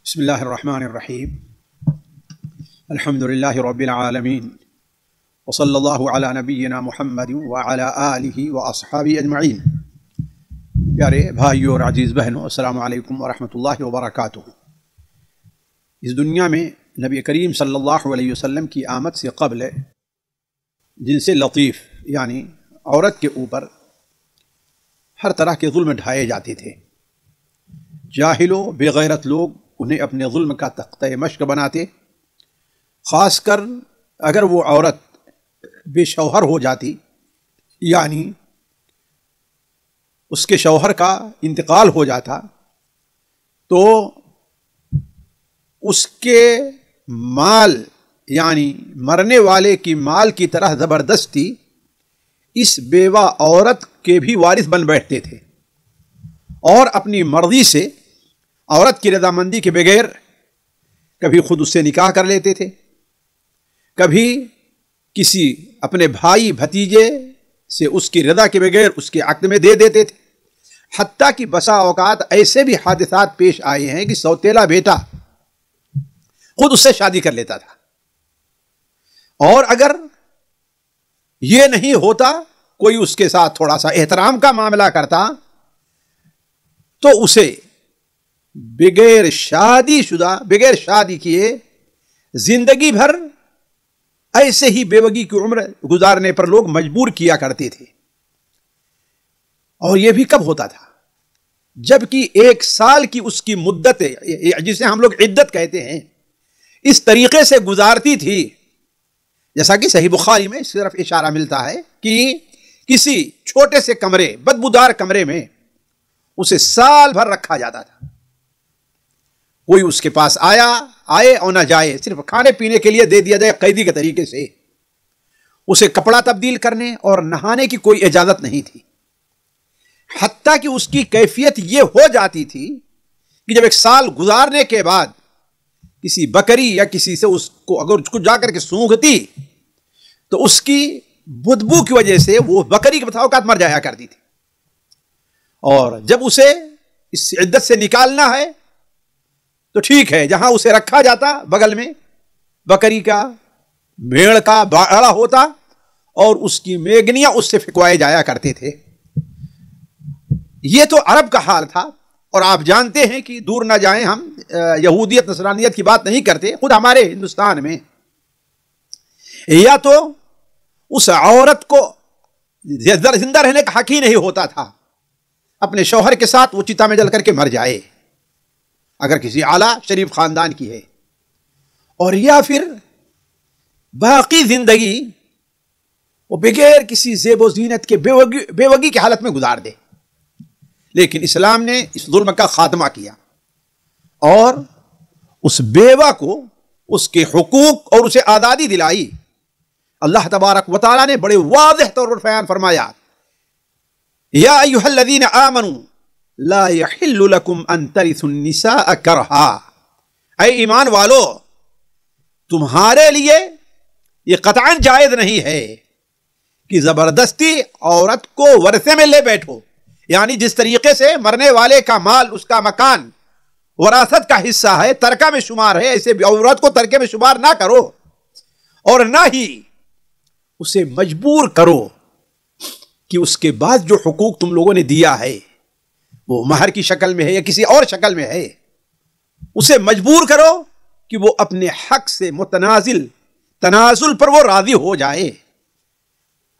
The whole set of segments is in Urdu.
بسم اللہ الرحمن الرحیم الحمد للہ رب العالمین وصلی اللہ علی نبینا محمد وعلی آلہ واصحابہ اجمعین۔ پیارے بھائیوں اور عزیز بہنوں، السلام علیکم ورحمۃ اللہ وبرکاتہ۔ اس دنیا میں نبی کریم صلی اللہ علیہ وسلم کی آمد سے قبل جن سے لطیف یعنی عورت کے اوپر ہر طرح کے ظلم ڈھائے جاتے تھے۔ جاہل و بے غیرت لوگ انہیں اپنے ظلم کا تختہ مشق بناتے، خاص کر اگر وہ عورت بے شوہر ہو جاتی، یعنی اس کے شوہر کا انتقال ہو جاتا تو اس کے مال یعنی مرنے والے کی مال کی طرح زبردستی اس بیوہ عورت کے بھی وارث بن بیٹھتے تھے اور اپنی مرضی سے عورت کی رضامندی کے بغیر کبھی خود اس سے نکاح کر لیتے تھے، کبھی کسی اپنے بھائی بھتیجے سے اس کی رضا کے بغیر اس کے عقد میں دے دیتے تھے۔ حتیٰ کہ بسا اوقات ایسے بھی حادثات پیش آئے ہیں کہ سوتیلا بیٹا خود اس سے شادی کر لیتا تھا، اور اگر یہ نہیں ہوتا، کوئی اس کے ساتھ تھوڑا سا احترام کا معاملہ کرتا تو اسے بغیر شادی کیے زندگی بھر ایسے ہی بیوگی کی عمر گزارنے پر لوگ مجبور کیا کرتے تھے۔ اور یہ بھی کب ہوتا تھا؟ جبکہ 1 سال کی اس کی مدت جسے ہم لوگ عدت کہتے ہیں اس طریقے سے گزارتی تھی، جیسا کہ صحیح بخاری میں صرف اشارہ ملتا ہے کہ کسی چھوٹے سے کمرے بدبودار کمرے میں اسے سال بھر رکھا جاتا تھا۔ کوئی اس کے پاس آئے اور نہ جائے، صرف کھانے پینے کے لیے دے دیا جائے قیدی کے طریقے سے۔ اسے کپڑا تبدیل کرنے اور نہانے کی کوئی اجازت نہیں تھی۔ حتیٰ کہ اس کی کیفیت یہ ہو جاتی تھی کہ جب 1 سال گزارنے کے بعد کسی بکری یا کسی سے اس کو اگر اس کو جا کر کے سونگھتی تو اس کی بدبو کی وجہ سے وہ بکری کے بتا اوقات مر جایا کرتی تھی۔ اور جب اسے اس عدت سے نکالنا ہے تو ٹھیک ہے، جہاں اسے رکھا جاتا بغل میں بکری کا بھیڑ کا باڑا ہوتا اور اس کی میگنیاں اس سے پھکوائے جایا کرتے تھے۔ یہ تو عرب کا حال تھا، اور آپ جانتے ہیں کہ دور نہ جائیں، ہم یہودیت نصرانیت کی بات نہیں کرتے، خود ہمارے ہندوستان میں یا تو اس عورت کو زندہ رہنے کا حق ہی نہیں ہوتا تھا، اپنے شوہر کے ساتھ وہ چتا میں جل کر کے مر جائے اگر کسی اعلیٰ شریف خاندان کی ہے، اور یا پھر باقی زندگی وہ بغیر کسی زیب و زینت کے بیوگی کی حالت میں گزار دے۔ لیکن اسلام نے اس ظلم کا خاتمہ کیا اور اس بیوہ کو اس کے حقوق اور اسے آزادی دلائی۔ اللہ تبارک و تعالیٰ نے بڑے واضح طور پر بیان فرمایا، یا ایھا الذین آمنوا لا یحل لکم ان ترثوا النساء کرہا، اے ایمان والو تمہارے لیے یہ قطعاً جائز نہیں ہے کہ زبردستی عورت کو ورثے میں لے بیٹھو، یعنی جس طریقے سے مرنے والے کا مال اس کا مکان وراثت کا حصہ ہے، ترکہ میں شمار ہے، ایسے عورت کو ترکے میں شمار نہ کرو، اور نہ ہی اسے مجبور کرو کہ اس کے بعد جو حقوق تم لوگوں نے دیا ہے وہ مہر کی شکل میں ہے یا کسی اور شکل میں ہے، اسے مجبور کرو کہ وہ اپنے حق سے تنازل پر وہ راضی ہو جائے۔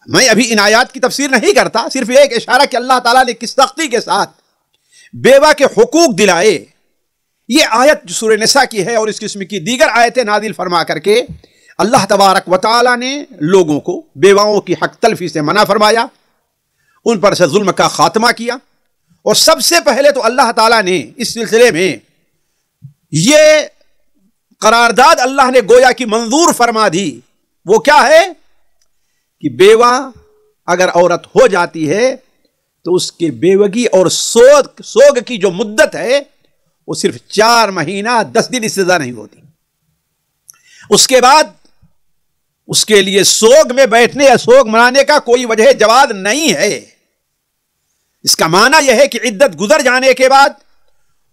میں ابھی ان آیات کی تفسیر نہیں کرتا، صرف ایک اشارہ کہ اللہ تعالیٰ نے کس سختی کے ساتھ بیوہ کے حقوق دلائے۔ یہ آیت جو سورہ نساء کی ہے اور اس قسم کی دیگر آیتیں نازل فرما کر کے اللہ تبارک و تعالیٰ نے لوگوں کو بیواؤں کی حق تلفی سے منع فرمایا، ان پر سے ظلم کا خاتمہ کیا۔ اور سب سے پہلے تو اللہ تعالیٰ نے اس سلسلے میں یہ قرارداد اللہ نے گویا کی منظور فرما دی، وہ کیا ہے کہ بیوہ اگر عورت ہو جاتی ہے تو اس کے بیوگی اور سوگ کی جو مدت ہے وہ صرف 4 مہینہ 10 دن، اس سے زیادہ نہیں ہوتی۔ اس کے بعد اس کے لیے سوگ میں بیٹھنے یا سوگ منانے کا کوئی وجہ جواز نہیں ہے۔ اس کا معنی یہ ہے کہ عدت گزر جانے کے بعد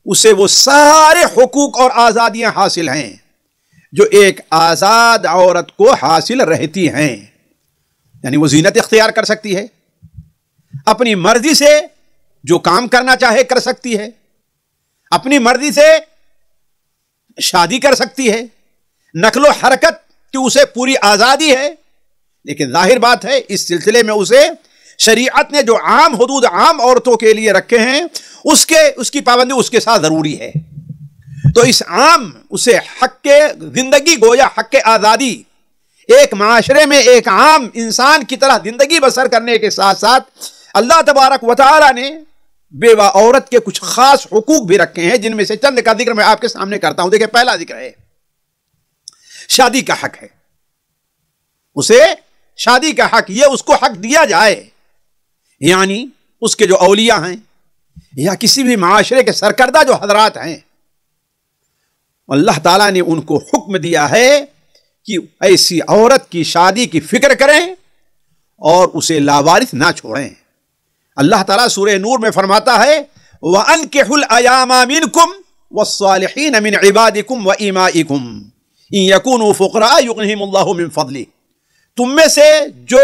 اسے وہ سارے حقوق اور آزادیاں حاصل ہیں جو ایک آزاد عورت کو حاصل رہتی ہیں. یعنی وہ زینت اختیار کر سکتی ہے، اپنی مرضی سے جو کام کرنا چاہے کر سکتی ہے، اپنی مرضی سے شادی کر سکتی ہے، نقل و حرکت کی اسے پوری آزادی ہے. لیکن ظاہر بات ہے اس سلسلے میں اسے شریعت نے جو عام حدود عام عورتوں کے لیے رکھے ہیں اس کی پابندی اس کے ساتھ ضروری ہے. تو اس عام اسے حق کے زندگی گویا حق کے آزادی، ایک معاشرے میں ایک عام انسان کی طرح زندگی بسر کرنے کے ساتھ ساتھ اللہ تبارک و تعالی نے بیوہ عورت کے کچھ خاص حقوق بھی رکھے ہیں، جن میں سے چند کا ذکر میں آپ کے سامنے کرتا ہوں. دیکھیں، پہلا ذکر ہے شادی کا حق ہے. اسے شادی کا حق، یہ اس کو حق دیا جائے. یعنی اس کے جو اولیاء ہیں یا کسی بھی معاشرے کے سرکردہ جو حضرات ہیں، اللہ تعالیٰ نے ان کو حکم دیا ہے کہ ایسی عورت کی شادی کی فکر کریں اور اسے لاوارث نہ چھوڑیں. اللہ تعالیٰ سورہ نور میں فرماتا ہے وَأَنكِحُوا الْأَيَامَ مِنكُمْ وَالصَّالِحِينَ مِنْ عِبَادِكُمْ وَإِمَائِكُمْ إِنْ يَكُونُوا فُقَرَاءَ يُغْنِهِمُ اللَّهُ مِنْ فَضْلِهِ. تم میں سے جو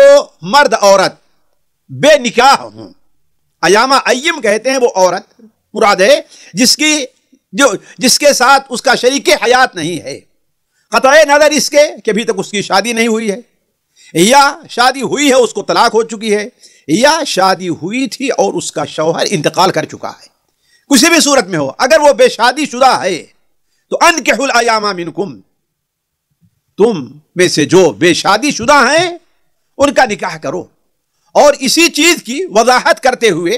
مرد عورت بے نکاح ہوں، ایامہ ایم کہتے ہیں وہ عورت مراد ہے جس کے ساتھ اس کا شریک حیات نہیں ہے، قطع نظر اس کے کہ ابھی تک اس کی شادی نہیں ہوئی ہے، یا شادی ہوئی ہے اس کو طلاق ہو چکی ہے، یا شادی ہوئی تھی اور اس کا شوہر انتقال کر چکا ہے. کسی بھی صورت میں ہو، اگر وہ بے شادی شدہ ہے تو انکحوا الایام منکم، تم میں سے جو بے شادی شدہ ہیں ان کا نکاح کرو. اور اسی چیز کی وضاحت کرتے ہوئے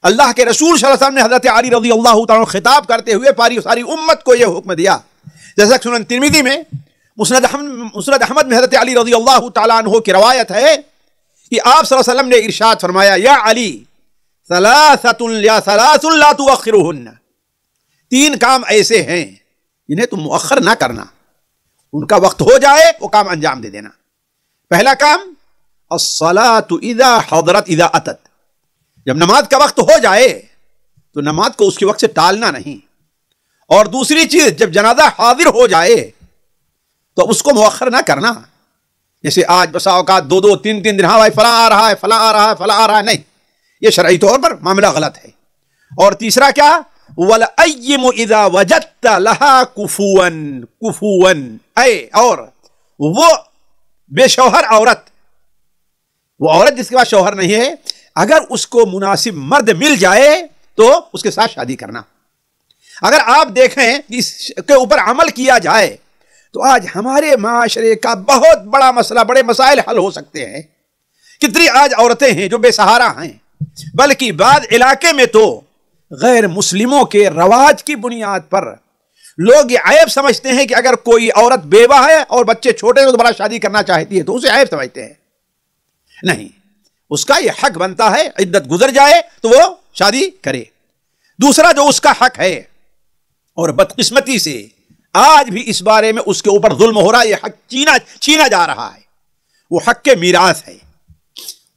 اللہ کے رسول صلی اللہ علیہ وسلم نے حضرت علی رضی اللہ تعالیٰ خطاب کرتے ہوئے ساری امت کو یہ حکم دیا. جیسا کہ سنن ترمذی میں مسند احمد میں حضرت علی رضی اللہ تعالیٰ عنہ کی روایت ہے کہ آپ صلی اللہ علیہ وسلم نے ارشاد فرمایا یا علی ثلاثۃ لا تؤخرهن، 3 کام ایسے ہیں جنہیں تم مؤخر نہ کرنا، ان کا وقت ہو جائے وہ کام انجام دے دینا. پہلا کام الصلاۃ اذا حضرت اذا اتت، جب نماز کا وقت ہو جائے تو نماز کو اس کے وقت سے ٹالنا نہیں. اور دوسری چیز جب جنازہ حاضر ہو جائے تو اس کو مؤخر نہ کرنا. جیسے آج بسا اوقات 2-3 دن ہاں بھائی فلاں آ رہا ہے فلاں آ رہا ہے فلاں آ رہا ہے، نہیں، یہ شرعی طور پر معاملہ غلط ہے. اور تیسرا کیا وَالْأَيِّمُ إِذَا وَجَدْتَ لَهَا كُفُوًا، اے اور وہ بے شوہر عورت، وہ عورت جس کے پاس شوہر نہیں ہے، اگر اس کو مناسب مرد مل جائے تو اس کے ساتھ شادی کرنا. اگر آپ دیکھیں اس کے اوپر عمل کیا جائے تو آج ہمارے معاشرے کا بہت بڑا مسئلہ، بڑے مسائل حل ہو سکتے ہیں. کتنی آج عورتیں ہیں جو بے سہارا ہیں، بلکہ بعض علاقے میں تو غیر مسلموں کے رواج کی بنیاد پر لوگ یہ عیب سمجھتے ہیں کہ اگر کوئی عورت بیوہ ہے اور بچے چھوٹے ہیں تو دوبارہ شادی کرنا چاہتی ہے تو اسے عیب سمجھتے ہیں. نہیں، اس کا یہ حق بنتا ہے عدت گزر جائے تو وہ شادی کرے. دوسرا جو اس کا حق ہے، اور بدقسمتی سے آج بھی اس بارے میں اس کے اوپر ظلم ہو رہا ہے، یہ حق چھینا جا رہا ہے، وہ حق کے میراث ہے.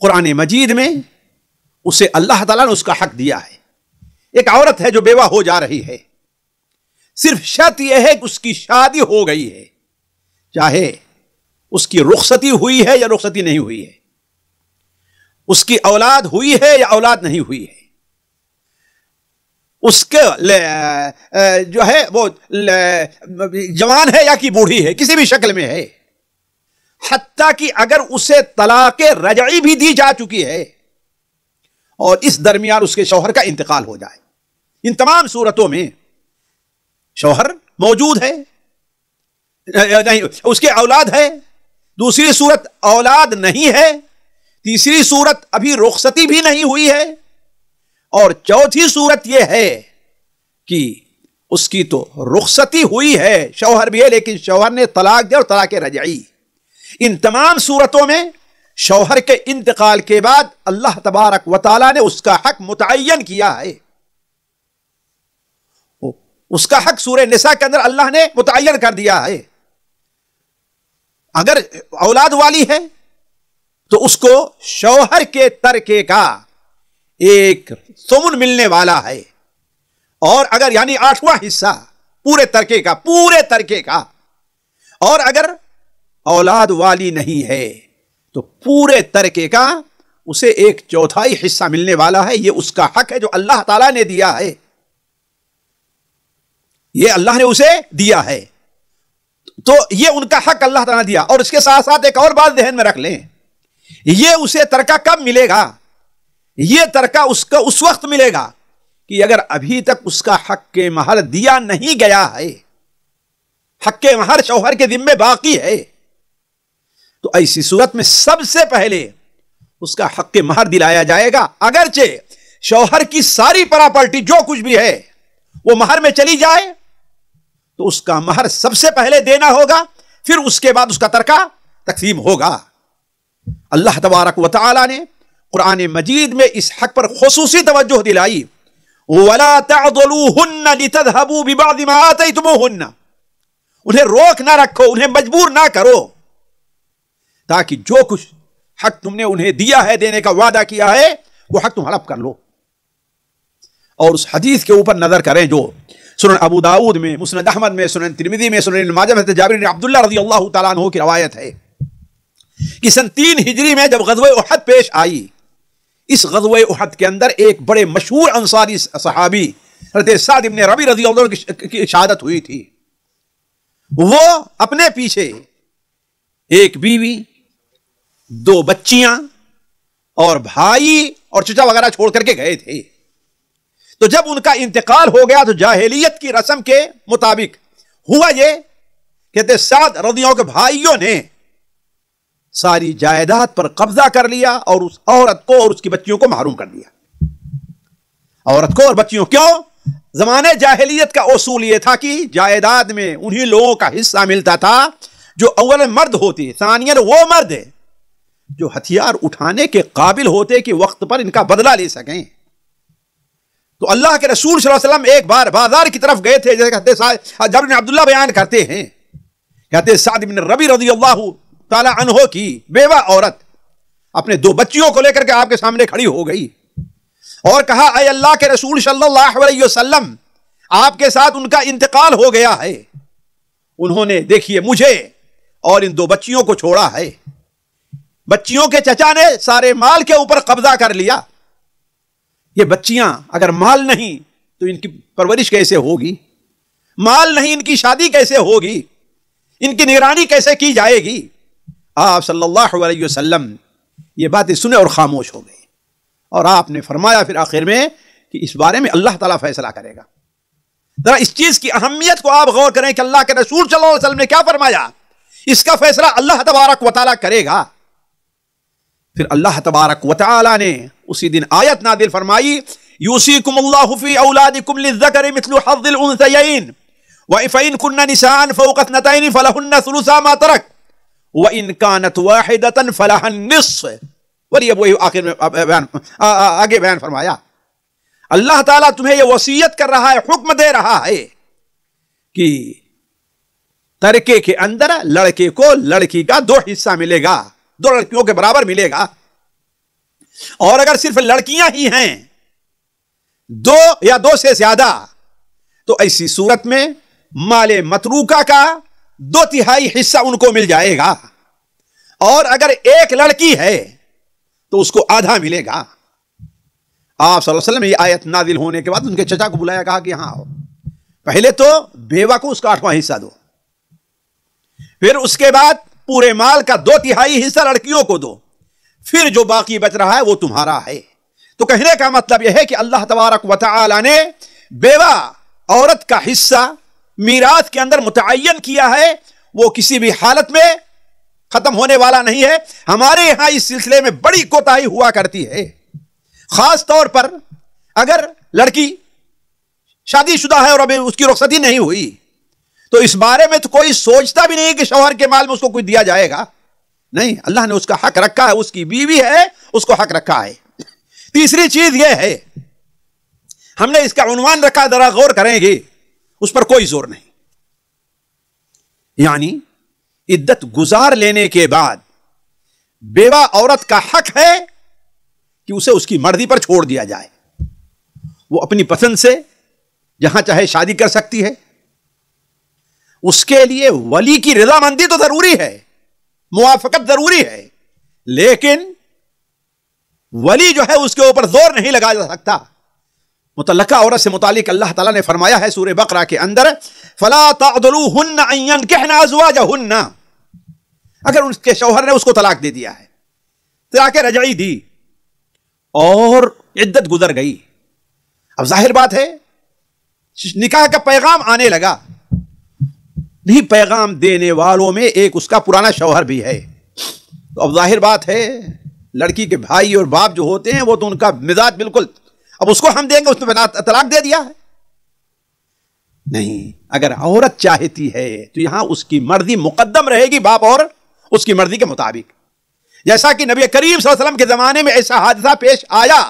قرآن مجید میں اسے اللہ تعالیٰ نے اس کا حق دیا ہے. ایک عورت ہے جو بیوہ ہو جا رہی ہے، صرف شرط یہ ہے کہ اس کی شادی ہو گئی ہے، چاہے اس کی رخصتی ہوئی ہے یا رخصتی نہیں ہوئی ہے، اس کی اولاد ہوئی ہے یا اولاد نہیں ہوئی ہے، اس کے جو ہے وہ جوان ہے یا کہ بوڑھی ہے، کسی بھی شکل میں ہے، حتیٰ کہ اگر اسے طلاق رجعی بھی دی جا چکی ہے اور اس درمیان اس کے شوہر کا انتقال ہو جائے. ان تمام صورتوں میں شوہر موجود ہے نہیں، اس کے اولاد ہے، دوسری صورت اولاد نہیں ہے، تیسری صورت ابھی رخصتی بھی نہیں ہوئی ہے، اور چوتھی صورت یہ ہے کہ اس کی تو رخصتی ہوئی ہے، شوہر بھی ہے، لیکن شوہر نے طلاق دیا اور طلاق رجعی. ان تمام صورتوں میں شوہر کے انتقال کے بعد اللہ تبارک و تعالی نے اس کا حق متعین کیا ہے. اس کا حق سورہ نساء کے اندر اللہ نے متعین کر دیا ہے. اگر اولاد والی ہے تو اس کو شوہر کے ترکے کا ایک ثمن ملنے والا ہے، اور اگر یعنی 8واں حصہ پورے ترکے کا، اور اگر اولاد والی نہیں ہے تو پورے ترکے کا اسے 1/4 حصہ ملنے والا ہے. یہ اس کا حق ہے جو اللہ تعالیٰ نے دیا ہے، یہ اللہ نے اسے دیا ہے. تو یہ ان کا حق اللہ تعالیٰ نے دیا. اور اس کے ساتھ ساتھ ایک اور بات ذہن میں رکھ لیں، یہ اسے ترکہ کب ملے گا؟ یہ ترکہ اس کا اس وقت ملے گا کہ اگر ابھی تک اس کا حق مہر دیا نہیں گیا ہے، حق مہر شوہر کے ذمے باقی ہے، تو ایسی صورت میں سب سے پہلے اس کا حق مہر دلایا جائے گا. اگرچہ شوہر کی ساری پراپرٹی جو کچھ بھی ہے وہ مہر میں چلی جائے تو اس کا مہر سب سے پہلے دینا ہوگا، پھر اس کے بعد اس کا ترکہ تقسیم ہوگا. اللہ تبارک و تعالی نے قرآن مجید میں اس حق پر خصوصی توجہ دلائی. وَلَا تَعْضُلُوهُنَّ لِتَذْهَبُوا بِبَعْضِ مَا آتَيْتُمُوهُنَّ، انہیں روک نہ رکھو، انہیں مجبور نہ کرو، تاکہ جو کچھ حق تم نے انہیں دیا ہے، دینے کا وعدہ کیا ہے، وہ حق تم ہڑپ کر لو. اور اس حدیث کے اوپر نظر کریں جو سنن ابو داؤد میں، مسند احمد میں، سنن ترمذی میں، سنن ابن ماجہ میں جابر بن عبداللہ رضی اللہ تعالیٰ عنہ کی روایت ہے کہ سن 3 ہجری میں جب غزوہ احد پیش آئی، اس غزوہ احد کے اندر ایک بڑے مشہور انصاری صحابی حضرت سعد بن ربیع رضی اللہ عنہ کی شہادت ہوئی تھی. وہ اپنے پیچھے ایک بیوی، 2 بچیاں اور بھائی اور چچا وغیرہ چھوڑ کر کے گئے تھے. تو جب ان کا انتقال ہو گیا تو جاہلیت کی رسم کے مطابق ہوا یہ کہ سعد رضی اللہ عنہ کے بھائیوں نے ساری جائیداد پر قبضہ کر لیا اور اس عورت کو اور اس کی بچیوں کو محروم کر دیا. عورت کو اور بچیوں، کیوں؟ زمانے جاہلیت کا اصول یہ تھا کہ جائیداد میں انہی لوگوں کا حصہ ملتا تھا جو اول مرد ہوتے، ثانیاً وہ مرد جو ہتھیار اٹھانے کے قابل ہوتے کہ وقت پر ان کا بدلہ لے سکیں. تو اللہ کے رسول صلی اللہ علیہ وسلم ایک بار بازار کی طرف گئے تھے، جیسے کہتے جابر بن عبداللہ بیان کرتے ہیں، کہتے سعد بن ربیع رضی اللہ تعالی عنہ کی بیوہ عورت اپنے 2 بچیوں کو لے کر کے آپ کے سامنے کھڑی ہو گئی اور کہا، اے اللہ کے رسول صلی اللہ علیہ وسلم، آپ کے ساتھ ان کا انتقال ہو گیا ہے، انہوں نے دیکھیے مجھے اور ان 2 بچیوں کو چھوڑا ہے، بچیوں کے چچا نے سارے مال کے اوپر قبضہ کر لیا، یہ بچیاں اگر مال نہیں تو ان کی پرورش کیسے ہوگی؟ مال نہیں ان کی شادی کیسے ہوگی؟ ان کی نگرانی کیسے کی جائے گی؟ آپ صلی اللہ علیہ وسلم یہ باتیں سنے اور خاموش ہو گئے. اور آپ نے فرمایا پھر آخر میں کہ اس بارے میں اللہ تعالیٰ فیصلہ کرے گا. ذرا اس چیز کی اہمیت کو آپ غور کریں کہ اللہ کے رسول صلی اللہ علیہ وسلم نے کیا فرمایا، اس کا فیصلہ اللہ تبارک و تعالیٰ کرے گا. پھر اللہ تبارک و تعالیٰ نے اسی دن آیت نازل فرمائی، یوصیکم اللہ فی اولادکم للذکر مثل حظ الانثیین وَإِنْ كُنَّ نِسَاءً فَوْقَ اثْنَتَيْنِ فَلَهُنَّ ثُلُثَا مَا تَرَكَ وَإِنْ كَانَتْ وَاحِدَةً فَلَهَا النِّصْفُ. وہی اب وہی آخر میں آگے بیان فرمایا، اللہ تعالیٰ تمہیں یہ وصیت کر رہا ہے، حکم دے رہا ہے کہ ترکے کے اندر لڑکے کو لڑکی کا 2 حصہ ملے گا، 2 لڑکیوں کے برابر ملے گا. اور اگر صرف لڑکیاں ہی ہیں 2 یا 2 سے زیادہ تو ایسی صورت میں مال متروکہ کا 2/3 حصہ ان کو مل جائے گا. اور اگر ایک لڑکی ہے تو اس کو آدھا ملے گا. آپ صلی اللہ علیہ وسلم یہ آیت نازل ہونے کے بعد ان کے چچا کو بلایا، کہا کہ ہاں پہلے تو بیوہ کو اس کا 8واں حصہ دو، پھر اس کے بعد پورے مال کا 2/3 حصہ لڑکیوں کو دو، پھر جو باقی بچ رہا ہے وہ تمہارا ہے. تو کہنے کا مطلب یہ ہے کہ اللہ تبارک و تعالی نے بیوہ عورت کا حصہ میراث کے اندر متعین کیا ہے، وہ کسی بھی حالت میں ختم ہونے والا نہیں ہے. ہمارے یہاں اس سلسلے میں بڑی کوتاہی ہوا کرتی ہے، خاص طور پر اگر لڑکی شادی شدہ ہے اور ابھی اس کی رخصتی نہیں ہوئی تو اس بارے میں تو کوئی سوچتا بھی نہیں کہ شوہر کے مال میں اس کو کچھ دیا جائے گا. نہیں، اللہ نے اس کا حق رکھا ہے، اس کی بیوی ہے، اس کو حق رکھا ہے. تیسری چیز یہ ہے، ہم نے اس کا عنوان رکھا، ذرا غور کریں گے، اس پر کوئی زور نہیں. یعنی عدت گزار لینے کے بعد بیوہ عورت کا حق ہے کہ اسے اس کی مرضی پر چھوڑ دیا جائے، وہ اپنی پسند سے جہاں چاہے شادی کر سکتی ہے. اس کے لیے ولی کی رضامندی تو ضروری ہے, موافقت ضروری ہے, لیکن ولی جو ہے اس کے اوپر زور نہیں لگایا جا سکتا. متعلقہ عورت سے متعلق اللہ تعالیٰ نے فرمایا ہے سورہ بقرہ کے اندر فَلَا تَعْضُلُوهُنَّ أَن يَنكِحْنَ أَزْوَاجَهُنَّ. اگر اس کے شوہر نے اس کو طلاق دے دیا ہے, طلاق رجعی دی اور عدت گزر گئی, اب ظاہر بات ہے نکاح کا پیغام آنے لگا, نہیں پیغام دینے والوں میں ایک اس کا پرانا شوہر بھی ہے, تو اب ظاہر بات ہے لڑکی کے بھائی اور باپ جو ہوتے ہیں وہ تو ان کا مزاج بالکل, اب اس کو ہم دیں گے اس نے طلاق دے دیا ہے. نہیں, اگر عورت چاہتی ہے تو یہاں اس کی مرضی مقدم رہے گی باپ اور اس کی مرضی کے مطابق. جیسا کہ نبی کریم صلی اللہ علیہ وسلم کے زمانے میں ایسا حادثہ پیش آیا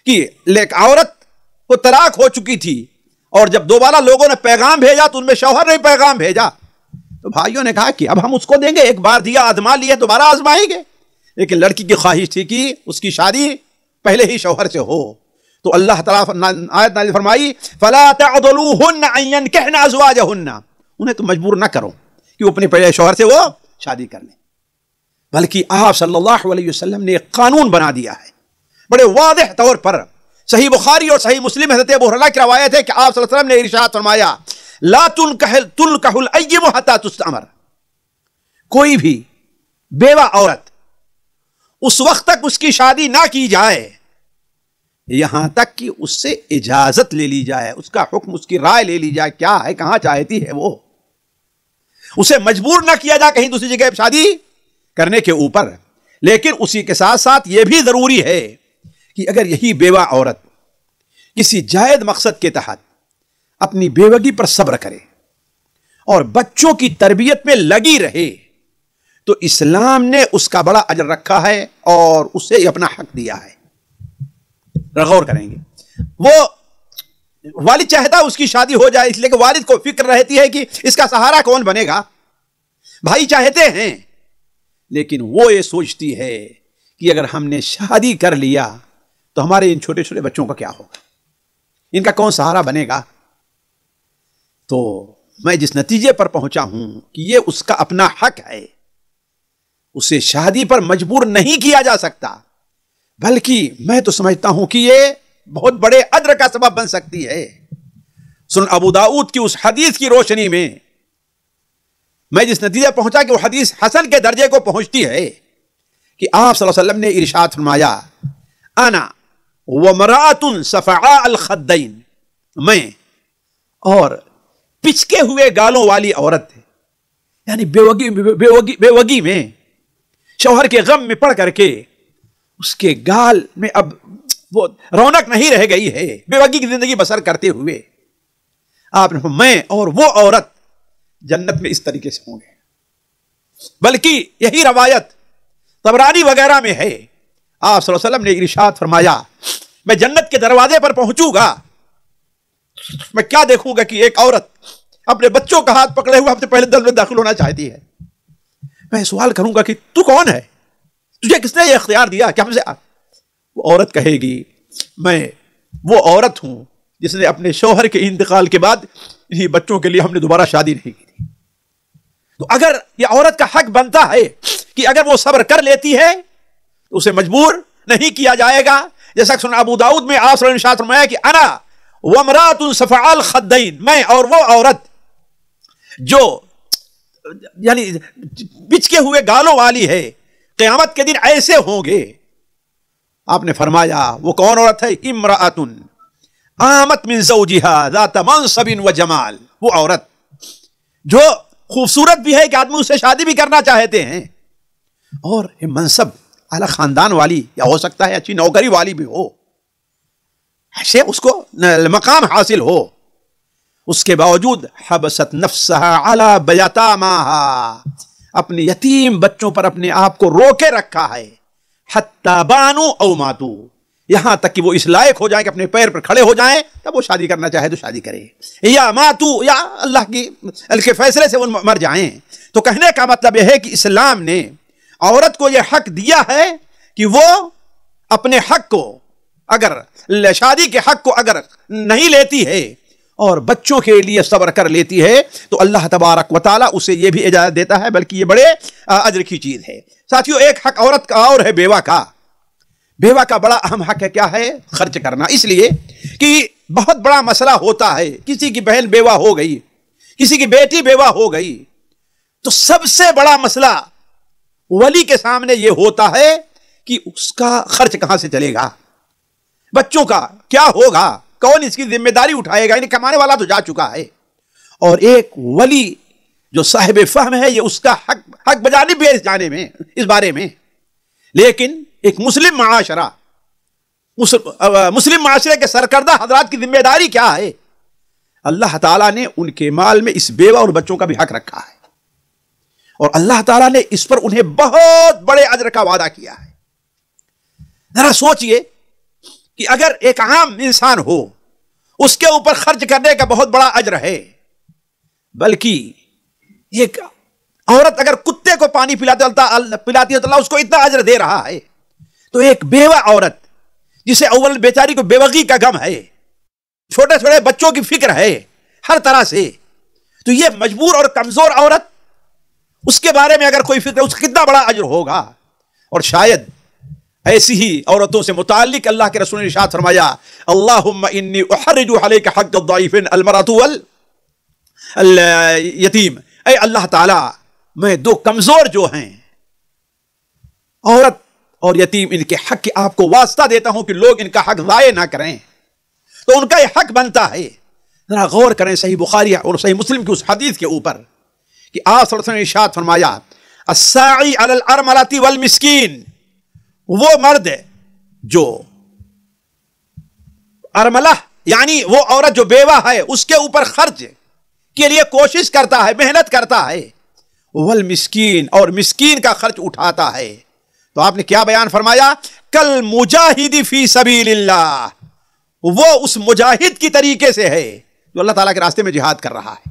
کہ عورت کو طلاق ہو چکی تھی اور جب دوبارہ لوگوں نے پیغام بھیجا تو ان میں شوہر نے پیغام بھیجا, تو بھائیوں نے کہا کہ اب ہم اس کو دیں گے, ایک بار دیا آزما لیا دوبارہ آزمائیں گے. لیکن لڑکی کی خواہش تھی کہ اس کی شادی پہلے ہی شوہر سے ہو, تو اللہ تعالیٰ آیت نازل فرمائی فَلَا تَعْضُلُوهُنَّ أَن يَنكِحْنَ أَزْوَاجَهُنَّ. انہیں تو مجبور نہ کرو کہ وہ اپنے پہلے شوہر سے وہ شادی کر لیں, بلکہ آپ صلی اللہ علیہ وسلم نے ایک قانون بنا دیا ہے بڑے واضح طور پر. صحیح بخاری اور صحیح مسلم حضرت ابو ہریرہ کی روایت ہے کہ آپ صلی اللہ علیہ وسلم نے ارشاد فرمایا لا تنکح الایم حتی تستأمر. کوئی بھی بیوہ عورت اس وقت تک اس کی شادی نہ کی جائے یہاں تک کہ اس سے اجازت لے لی جائے, اس کا حکم, اس کی رائے لے لی جائے, کیا ہے کہاں چاہتی ہے وہ, اسے مجبور نہ کیا جائے کہیں دوسری جگہ شادی کرنے کے اوپر. لیکن اسی کے ساتھ ساتھ یہ بھی ضروری ہے کہ اگر یہی بیوہ عورت کسی جائز مقصد کے تحت اپنی بیوگی پر صبر کرے اور بچوں کی تربیت میں لگی رہے تو اسلام نے اس کا بڑا اجر رکھا ہے اور اسے اپنا حق دیا ہے. غور کریں گے, وہ والد چاہتا اس کی شادی ہو جائے اس لیے کہ والد کو فکر رہتی ہے کہ اس کا سہارا کون بنے گا, بھائی چاہتے ہیں, لیکن وہ یہ سوچتی ہے کہ اگر ہم نے شادی کر لیا تو ہمارے ان چھوٹے چھوٹے بچوں کا کیا ہوگا, ان کا کون سہارا بنے گا. تو میں جس نتیجے پر پہنچا ہوں کہ یہ اس کا اپنا حق ہے, اسے شادی پر مجبور نہیں کیا جا سکتا, بلکہ میں تو سمجھتا ہوں کہ یہ بہت بڑے اجر کا سبب بن سکتی ہے. سنن ابو داؤد کی اس حدیث کی روشنی میں میں جس نتیجے پہنچا کہ وہ حدیث حسن کے درجے کو پہنچتی ہے کہ آپ صلی اللہ علیہ وسلم نے ارشاد فرمایا انا ومرأۃ صفعاء الخدین, میں اور پچکے ہوئے گالوں والی عورت, یعنی بیوگی میں شوہر کے غم میں پڑ کر کے اس کے گال میں اب وہ رونق نہیں رہ گئی ہے بیوگی کی زندگی بسر کرتے ہوئے, آپ نے میں اور وہ عورت جنت میں اس طریقے سے ہوں گے. بلکہ یہی روایت طبرانی وغیرہ میں ہے, آپ صلی اللہ علیہ وسلم نے ارشاد فرمایا میں جنت کے دروازے پر پہنچوں گا, میں کیا دیکھوں گا کہ ایک عورت اپنے بچوں کا ہاتھ پکڑے ہوئے اپنے پہلے دل میں داخل ہونا چاہتی ہے. میں سوال کروں گا کہ تو کون ہے, تجھے کس نے یہ اختیار دیا کہ ہم سے, وہ عورت کہے گی میں وہ عورت ہوں جس نے اپنے شوہر کے انتقال کے بعد انہی بچوں کے لیے ہم نے دوبارہ شادی نہیں کی تھی. تو اگر یہ عورت کا حق بنتا ہے کہ اگر وہ صبر کر لیتی ہے تو اسے مجبور نہیں کیا جائے گا. جیسا کہ سنن ابو داؤد میں آپ صلی اللہ علیہ وسلم نے فرمایا کہ انا وامرأۃ صفعاء الخدین, میں اور وہ عورت جو یعنی بچکے ہوئے گالوں والی ہے قیامت کے دن ایسے ہوں گے. آپ نے فرمایا وہ کون عورت ہے, امرأۃ آمت من زوجها ذات منصب و جمال, وہ عورت جو خوبصورت بھی ہے کہ آدمی اس سے شادی بھی کرنا چاہتے ہیں اور منصب اعلی خاندان والی یا ہو سکتا ہے اچھی نوکری والی بھی ہو, ایسے اس کو مقام حاصل ہو, اس کے باوجود حبست نفسها علی بیتاماها, اپنے یتیم بچوں پر اپنے آپ کو روکے رکھا ہے, حتی بانو او ماتو, یہاں تک کہ وہ اس لائق ہو جائیں کہ اپنے پیر پر کھڑے ہو جائیں تب وہ شادی کرنا چاہے تو شادی کرے, یا ماتو یا اللہ کے فیصلے سے وہ مر جائیں. تو کہنے کا مطلب یہ ہے کہ اسلام نے عورت کو یہ حق دیا ہے کہ وہ اپنے حق کو اگر شادی کے حق کو اگر نہیں لیتی ہے اور بچوں کے لیے صبر کر لیتی ہے تو اللہ تبارک و تعالیٰ اسے یہ بھی اجازت دیتا ہے، بلکہ یہ بڑے اجر کی چیز ہے۔ ساتھیوں، ایک حق عورت کا اور ہے بیوہ کا۔ بیوہ کا بڑا اہم حق ہے، کیا ہے؟ خرچ کرنا۔ اس لیے کہ بہت بڑا مسئلہ ہوتا ہے، کسی کی بہن بیوہ ہو گئی، کسی کی بیٹی بیوہ ہو گئی، تو سب سے بڑا مسئلہ ولی کے سامنے یہ ہوتا ہے کہ اس کا خرچ کہاں سے چلے گا، بچوں کا کیا ہوگا، کون اس کی ذمہ داری اٹھائے گا؟ یعنی کمانے والا تو جا چکا ہے، اور ایک ولی جو صاحب فہم ہے یہ اس کا حق بجانب بھی ہے اس بارے میں۔ لیکن ایک مسلم معاشرہ، مسلم معاشرے کے سرکردہ حضرات کی ذمہ داری کیا ہے؟ اللہ تعالیٰ نے ان کے مال میں اس بیوہ اور بچوں کا بھی حق رکھا ہے، اور اللہ تعالیٰ نے اس پر انہیں بہت بڑے اجر کا وعدہ کیا ہے۔ ذرا سوچئے کہ اگر ایک عام انسان ہو، اس کے اوپر خرچ کرنے کا بہت بڑا اجر ہے، بلکہ ایک عورت اگر کتے کو پانی پلاتی ہے تو اللہ اس کو اتنا اجر دے رہا ہے، تو ایک بیوہ عورت جسے اول بیچاری کو بیوگی کا غم ہے، چھوٹے چھوٹے بچوں کی فکر ہے ہر طرح سے، تو یہ مجبور اور کمزور عورت، اس کے بارے میں اگر کوئی فکر ہے، اس کا کتنا بڑا اجر ہوگا۔ اور شاید ایسی ہی عورتوں سے متعلق اللہ کے رسول نے ارشاد فرمایا، اللہم انی احرج علیک حق الضعیفین المرأة والیتیم، اے اللہ تعالی میں دو کمزور جو ہیں، عورت اور یتیم، ان کے حق کی آپ کو واسطہ دیتا ہوں کہ لوگ ان کا حق ضائع نہ کریں، تو ان کا یہ حق بنتا ہے۔ ذرا غور کریں صحیح بخاری اور صحیح مسلم کی اس حدیث کے اوپر کہ آپ صلی اللہ علیہ وسلم نے ارشاد فرمایا، الساعی علی الارملۃ والمسکین، وہ مرد جو ارملہ یعنی وہ عورت جو بیوہ ہے اس کے اوپر خرچ کے لیے کوشش کرتا ہے، محنت کرتا ہے، والمسکین، اور مسکین کا خرچ اٹھاتا ہے، تو آپ نے کیا بیان فرمایا؟ کل مجاہد فی سبیل اللہ، وہ اس مجاہد کی طریقے سے ہے جو اللہ تعالیٰ کے راستے میں جہاد کر رہا ہے۔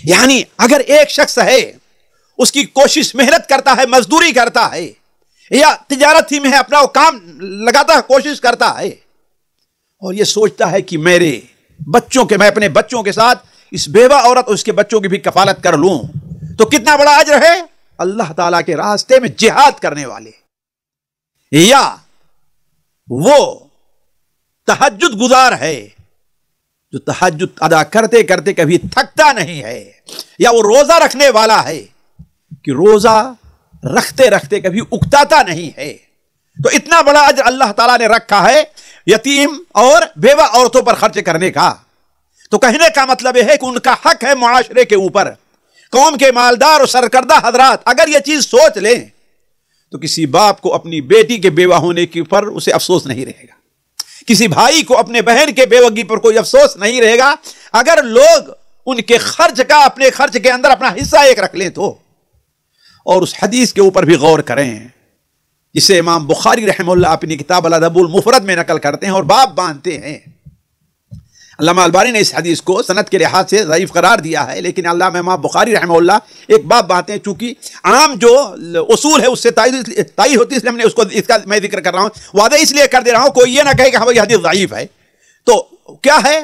یعنی اگر ایک شخص ہے، اس کی کوشش، محنت کرتا ہے، مزدوری کرتا ہے، یا تجارت ہی میں ہے، اپنا وہ کام لگاتا ہے، کوشش کرتا ہے، اور یہ سوچتا ہے کہ میں اپنے بچوں کے ساتھ اس بیوہ عورت اور اس کے بچوں کی بھی کفالت کر لوں، تو کتنا بڑا اجر ہے اللہ تعالیٰ کے راستے میں جہاد کرنے والے۔ یا وہ تہجد گزار ہے جو تہجد ادا کرتے کرتے کبھی تھکتا نہیں ہے، یا وہ روزہ رکھنے والا ہے کہ روزہ رکھتے رکھتے کبھی اکتاتا نہیں ہے، تو اتنا بڑا اجر اللہ تعالیٰ نے رکھا ہے یتیم اور بیوہ عورتوں پر خرچ کرنے کا۔ تو کہنے کا مطلب یہ ہے کہ ان کا حق ہے معاشرے کے اوپر۔ قوم کے مالدار اور سرکردہ حضرات اگر یہ چیز سوچ لیں تو کسی باپ کو اپنی بیٹی کے بیوہ ہونے کے پر اسے افسوس نہیں رہے گا، کسی بھائی کو اپنے بہن کے بیوگی پر کوئی افسوس نہیں رہے گا، اگر لوگ ان کے خرچ کا اپنے خرچ کے اندر اپنا حصہ ایک رکھ لیں تو۔ اور اس حدیث کے اوپر بھی غور کریں جسے امام بخاری رحمہ اللہ اپنی کتاب الادب المفرد میں نقل کرتے ہیں اور باب باندھتے ہیں۔ علامہ البانی نے اس حدیث کو سند کے لحاظ سے ضعیف قرار دیا ہے، لیکن علامہ امام بخاری رحمہ اللہ ایک باب باندھتے ہیں، چونکہ عام جو اصول ہے اس سے تائید ہوتی ہے، اس لیے ہم نے اس کا میں ذکر کر رہا ہوں، وعدہ اس لیے کر دے رہا ہوں کوئی یہ نہ کہے کہ ہاں یہ حدیث ضعیف ہے۔ تو کیا ہے،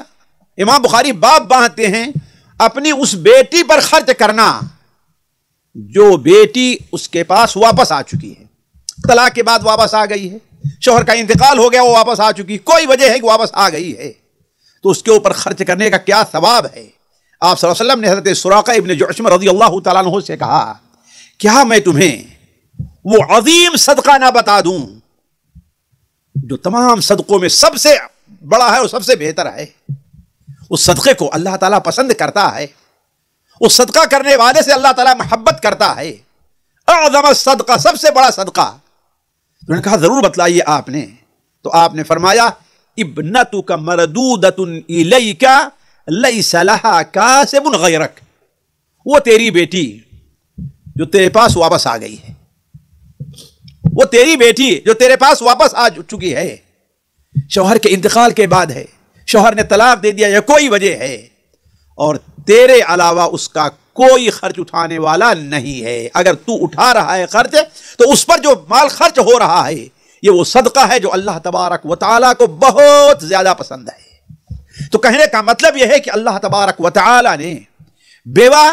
امام بخاری باب باندھتے ہیں اپنی اس بیٹی پر خرچ کرنا جو بیٹی اس کے پاس واپس آ چکی ہے، طلاق کے بعد واپس آ گئی ہے، شوہر کا انتقال ہو گیا وہ واپس آ چکی، کوئی وجہ ہے کہ واپس آ گئی ہے، تو اس کے اوپر خرچ کرنے کا کیا ثواب ہے۔ آپ صلی اللہ علیہ وسلم نے حضرت سراقہ ابن جعشم رضی اللہ تعالیٰ عنہ سے کہا، کیا میں تمہیں وہ عظیم صدقہ نہ بتا دوں جو تمام صدقوں میں سب سے بڑا ہے اور سب سے بہتر ہے؟ اس صدقے کو اللہ تعالیٰ پسند کرتا ہے، اس صدقہ کرنے والے سے اللہ تعالیٰ محبت کرتا ہے، اعظم الصدقہ، سب سے بڑا صدقہ۔ تو نے کہا ضرور بتلائیے آپ نے، تو آپ نے فرمایا، ابنتک مردودۃ الیک لیس لہا کاسب غیرک، وہ تیری بیٹی جو تیرے پاس واپس آ گئی ہے، وہ تیری بیٹی جو تیرے پاس واپس آ چکی ہے، شوہر کے انتقال کے بعد ہے، شوہر نے طلاق دے دیا یا کوئی وجہ ہے، اور تیرے علاوہ اس کا کوئی خرچ اٹھانے والا نہیں ہے، اگر تو اٹھا رہا ہے خرچ تو اس پر جو مال خرچ ہو رہا ہے یہ وہ صدقہ ہے جو اللہ تبارک و تعالیٰ کو بہت زیادہ پسند ہے۔ تو کہنے کا مطلب یہ ہے کہ اللہ تبارک و تعالیٰ نے بیوہ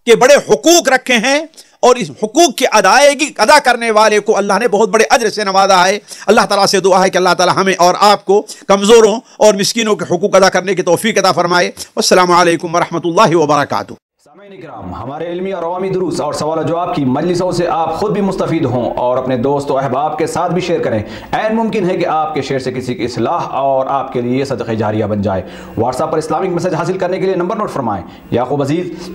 کے بڑے حقوق رکھے ہیں، اور اس حقوق کی ادائیگی ادا کرنے والے کو اللہ نے بہت بڑے اجر سے نوازا ہے۔ اللہ تعالیٰ سے دعا ہے کہ اللہ تعالیٰ ہمیں اور آپ کو کمزوروں اور مسکینوں کے حقوق ادا کرنے کی توفیق عطا فرمائے۔ والسلام علیکم ورحمۃ اللہ وبرکاتہ۔ سامعین اکرام، ہمارے علمی اور عوامی دروس اور سوال و جواب کی مجلسوں سے آپ خود بھی مستفید ہوں اور اپنے دوست و احباب کے ساتھ بھی شیئر کریں۔ عین ممکن ہے کہ آپ کے شیئر سے کسی کی اصلاح اور آپ کے لیے صدقہ جاریہ بن جائے۔ واٹس ایپ پر اسلامک میسج حاصل کرنے کے لیے نمبر نوٹ فرمائیں: یعقوب عزیز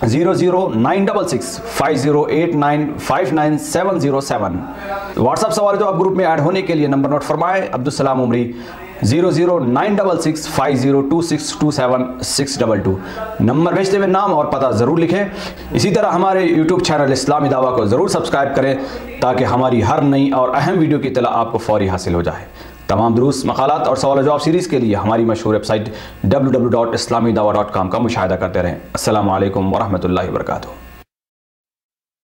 00966 5089 59707۔ واٹس ایپ سوال جواب گروپ میں ایڈ ہونے کے لیے نمبر نوٹ فرمائیں: عبدالسلام عمری 00966 502627 622۔ نمبر بھیجتے ہوئے نام اور پتہ ضرور لکھیں۔ اسی طرح ہمارے یوٹیوب چینل اسلامی دعویٰ کو ضرور سبسکرائب کریں تاکہ ہماری ہر نئی اور اہم ویڈیو کی اطلاع آپ کو فوری حاصل ہو جائے۔ تمام دروس، مقالات اور سوال و جواب سیریز کے لیے ہماری مشہور ویب سائٹ www.islamidawah.com کا مشاہدہ کرتے رہیں۔ السلام علیکم ورحمۃ اللہ وبرکاتہ۔